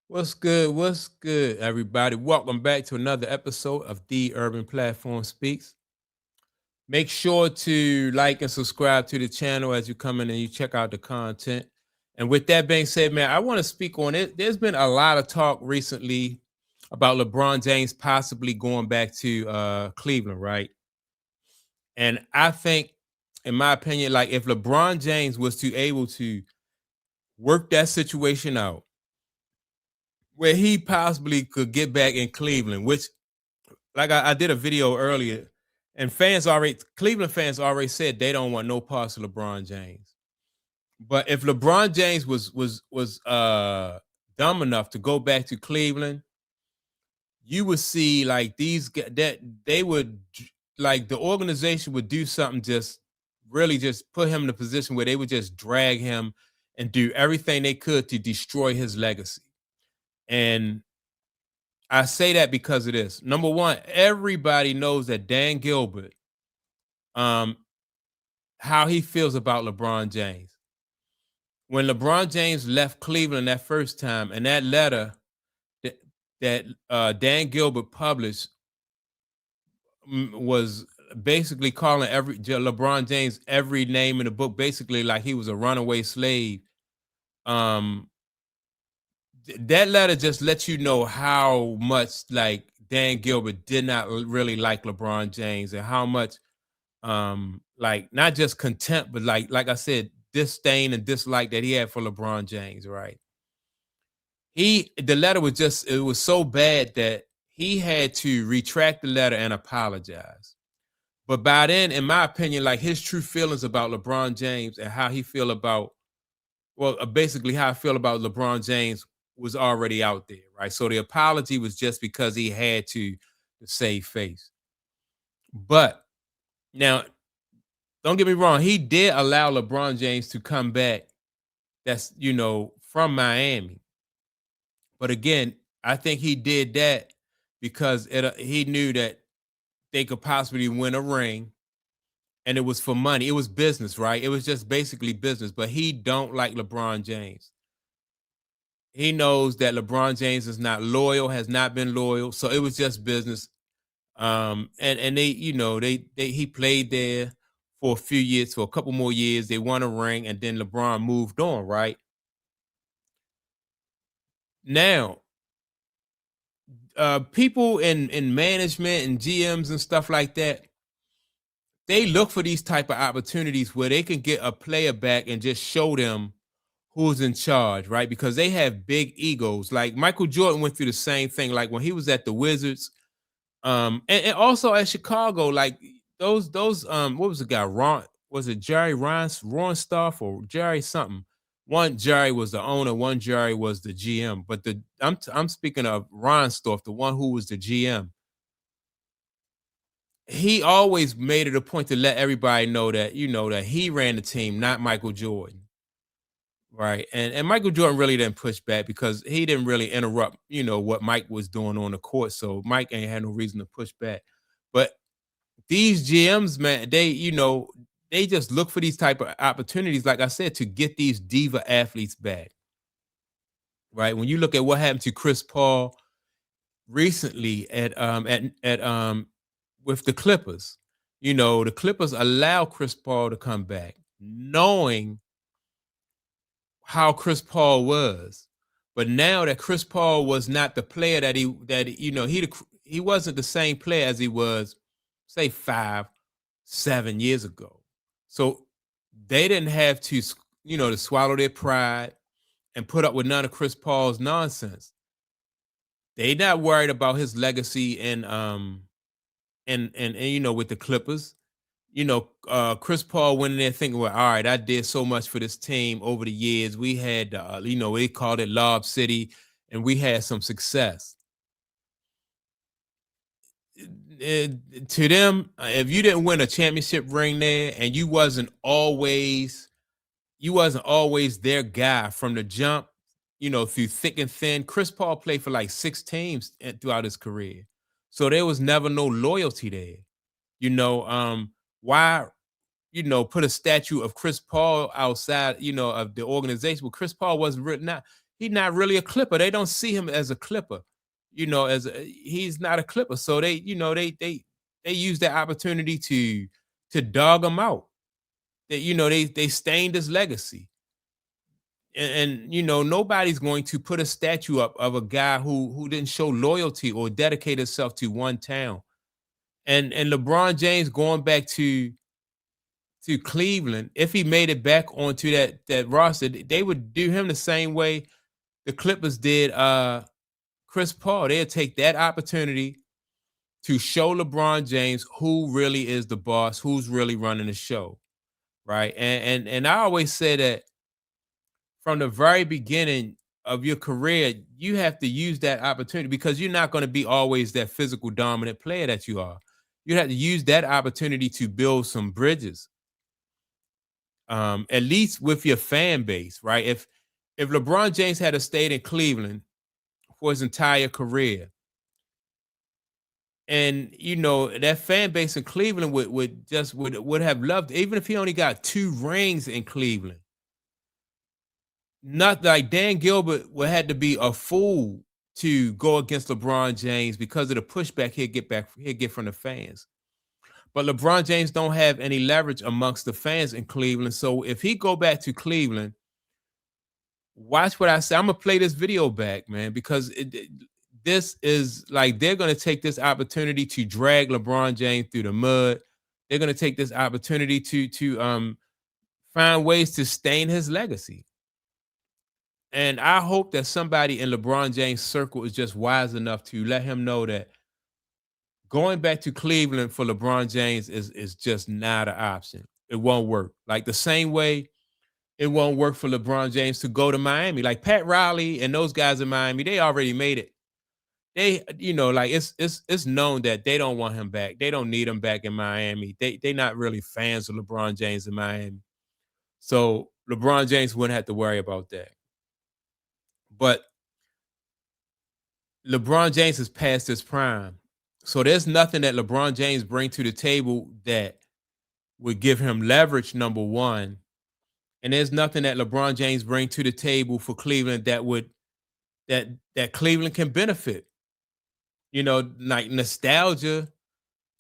What's good? What's good, everybody? Welcome back to another episode of The Urban Platform Speaks. Make sure to like and subscribe to the channel as you come in and you check out the content. And with that being said, man, I want to speak on it. There's been a lot of talk recently about LeBron James possibly going back to Cleveland, right? And I think, in my opinion, like if LeBron James was to able to work that situation out, where he possibly could get back in Cleveland, which like I did a video earlier, and Cleveland fans already said they don't want no parts of LeBron James. But if LeBron James was dumb enough to go back to Cleveland, you would see like that they would like the organization would do something just really just put him in a position where they would just drag him and do everything they could to destroy his legacy. And I say that because of this. Number one, everybody knows that Dan Gilbert, um, how he feels about LeBron James. When LeBron James left Cleveland that first time, and that letter that Dan Gilbert published was basically calling LeBron James every name in the book, basically like he was a runaway slave. Um, that letter just lets you know how much like Dan Gilbert did not really like LeBron James, and how much like not just contempt, but like I said, disdain and dislike that he had for LeBron James, right? The letter was just, it was so bad that he had to retract the letter and apologize. But by then, in my opinion, like his true feelings about LeBron James and how he feel about, well, basically how I feel about LeBron James was already out there, right? So the apology was just because he had to save face. But now, don't get me wrong, he did allow LeBron James to come back. That's from Miami. But again, I think he did that because he knew that they could possibly win a ring, and it was for money. It was business, right? It was just basically business. But he don't like LeBron James. He knows that LeBron James is not loyal, has not been loyal. So it was just business. And they, he played there for a few years, for a couple more years. They won a ring, and then LeBron moved on, right? Now, people in management and GMs and stuff like that, they look for these type of opportunities where they can get a player back and just show them who's in charge, right? Because they have big egos. Like Michael Jordan went through the same thing. Like when he was at the Wizards, and also at Chicago, like those what was the guy? Was it Jerry Ronstaff or Jerry something? One Jerry was the owner, one Jerry was the GM. But I'm speaking of Ronstaff, the one who was the GM. He always made it a point to let everybody know that that he ran the team, not Michael Jordan. Right. And Michael Jordan really didn't push back because he didn't really interrupt, what Mike was doing on the court. So Mike ain't had no reason to push back. But these GMs, man, they just look for these type of opportunities, like I said, to get these diva athletes back. Right. When you look at what happened to Chris Paul recently at with the Clippers, the Clippers allow Chris Paul to come back, knowing how Chris Paul was. But now that Chris Paul was not the player he wasn't the same player as he was, say 5-7 years ago. So they didn't have to to swallow their pride and put up with none of Chris Paul's nonsense. They not worried about his legacy and with the Clippers. Chris Paul went in there thinking, well, all right, I did so much for this team over the years. We had, they called it Lob City, and we had some success. To them, if you didn't win a championship ring there, and you wasn't always their guy from the jump, through thick and thin. Chris Paul played for like 6 teams throughout his career, so there was never no loyalty there. Why put a statue of Chris Paul outside, of the organization? Well, Chris Paul wasn't written out. he's not really a Clipper. They don't see him as a Clipper, as he's not a Clipper. So they use that opportunity to dog him out. They stained his legacy. And nobody's going to put a statue up of a guy who didn't show loyalty or dedicate himself to one town. And LeBron James going back to Cleveland, if he made it back onto that roster, they would do him the same way the Clippers did Chris Paul. They'll take that opportunity to show LeBron James who really is the boss, who's really running the show, right? And I always say that from the very beginning of your career, you have to use that opportunity because you're not going to be always that physical dominant player that you are. You have to use that opportunity to build some bridges, at least with your fan base, right? If LeBron James had stayed in Cleveland for his entire career, and that fan base in Cleveland would have loved, even if he only got 2 rings in Cleveland. Not like Dan Gilbert would had to be a fool to go against LeBron James because of the pushback he'll get from the fans. But LeBron James don't have any leverage amongst the fans in Cleveland. So if he go back to Cleveland, watch what I say. I'm gonna play this video back, man, because this is like they're gonna take this opportunity to drag LeBron James through the mud. They're gonna take this opportunity to find ways to stain his legacy. And I hope that somebody in LeBron James' circle is just wise enough to let him know that going back to Cleveland for LeBron James is just not an option. It won't work. Like the same way it won't work for LeBron James to go to Miami. Like Pat Riley and those guys in Miami, they already made it. Like it's known that they don't want him back. They don't need him back in Miami. They not really fans of LeBron James in Miami. So LeBron James wouldn't have to worry about that. But LeBron James has passed his prime. So there's nothing that LeBron James bring to the table that would give him leverage, number one. And there's nothing that LeBron James bring to the table for Cleveland that Cleveland can benefit. Like nostalgia,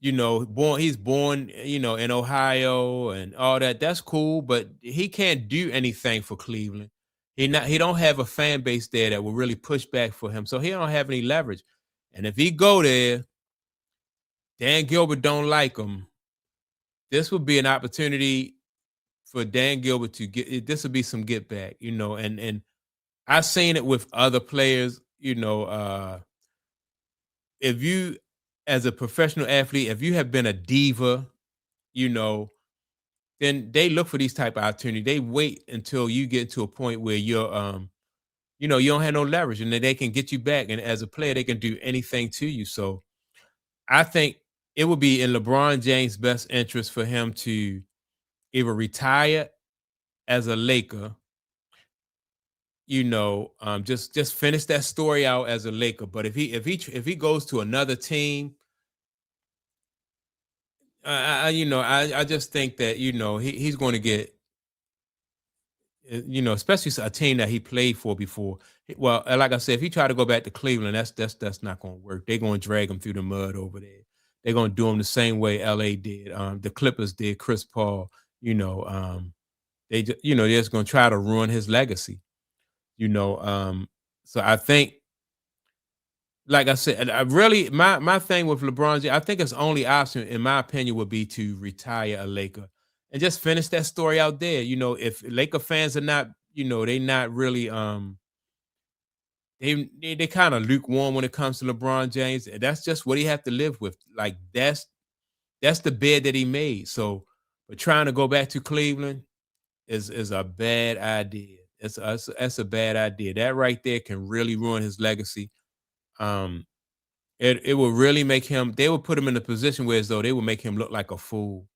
he's born, in Ohio and all that. That's cool, but he can't do anything for Cleveland. He don't have a fan base there that will really push back for him. So he don't have any leverage. And if he go there, Dan Gilbert don't like him. This would be an opportunity for Dan Gilbert to this would be some get back, and I've seen it with other players, if you as a professional athlete, if you have been a diva, you know, then they look for these type of opportunity. They wait until you get to a point where you don't have no leverage and then they can get you back. And as a player, they can do anything to you. So I think it would be in LeBron James' best interest for him to either retire as a Laker, just finish that story out as a Laker. But if he goes to another team, I just think that he's going to get especially a team that he played for before. Well, like I said, if he try to go back to Cleveland, that's not going to work. They're going to drag him through the mud over there. They're going to do him the same way LA did. The Clippers did Chris Paul. They're just going to try to ruin his legacy. So I think, like I said, I really my thing with LeBron James, I think his only option, in my opinion, would be to retire a Laker and just finish that story out there. If Laker fans are not, they not really they kind of lukewarm when it comes to LeBron James. And that's just what he have to live with. Like that's the bed that he made. So, but trying to go back to Cleveland is a bad idea. That's a bad idea. That right there can really ruin his legacy. It will really make him. They will put him in a position where as though they will make him look like a fool.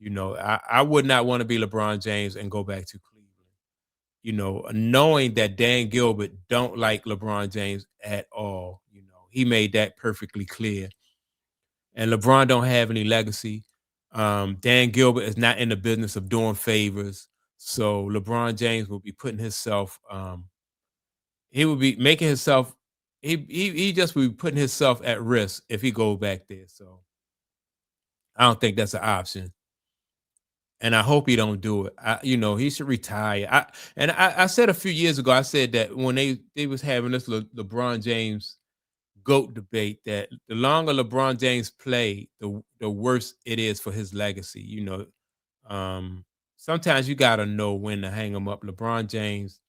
I would not want to be LeBron James and go back to Cleveland. Knowing that Dan Gilbert don't like LeBron James at all. He made that perfectly clear. And LeBron don't have any legacy. Dan Gilbert is not in the business of doing favors. So LeBron James will be putting himself he would be making himself. He just would be putting himself at risk if he go back there. So I don't think that's an option, and I hope he don't do it. He should retire. I said a few years ago, I said that when they was having this LeBron James GOAT debate, that the longer LeBron James play, the worse it is for his legacy. Sometimes you gotta know when to hang him up. LeBron James,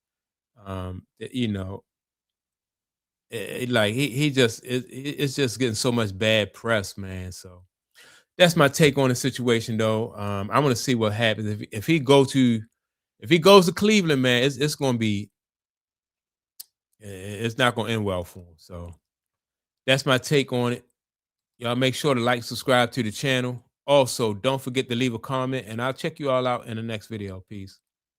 like he just it's just getting so much bad press, man. So that's my take on the situation, though. I want to see what happens if he goes to Cleveland, man. It's gonna be it's not gonna end well for him. So that's my take on it. Y'all make sure to like, subscribe to the channel. Also, don't forget to leave a comment, and I'll check you all out in the next video. Peace.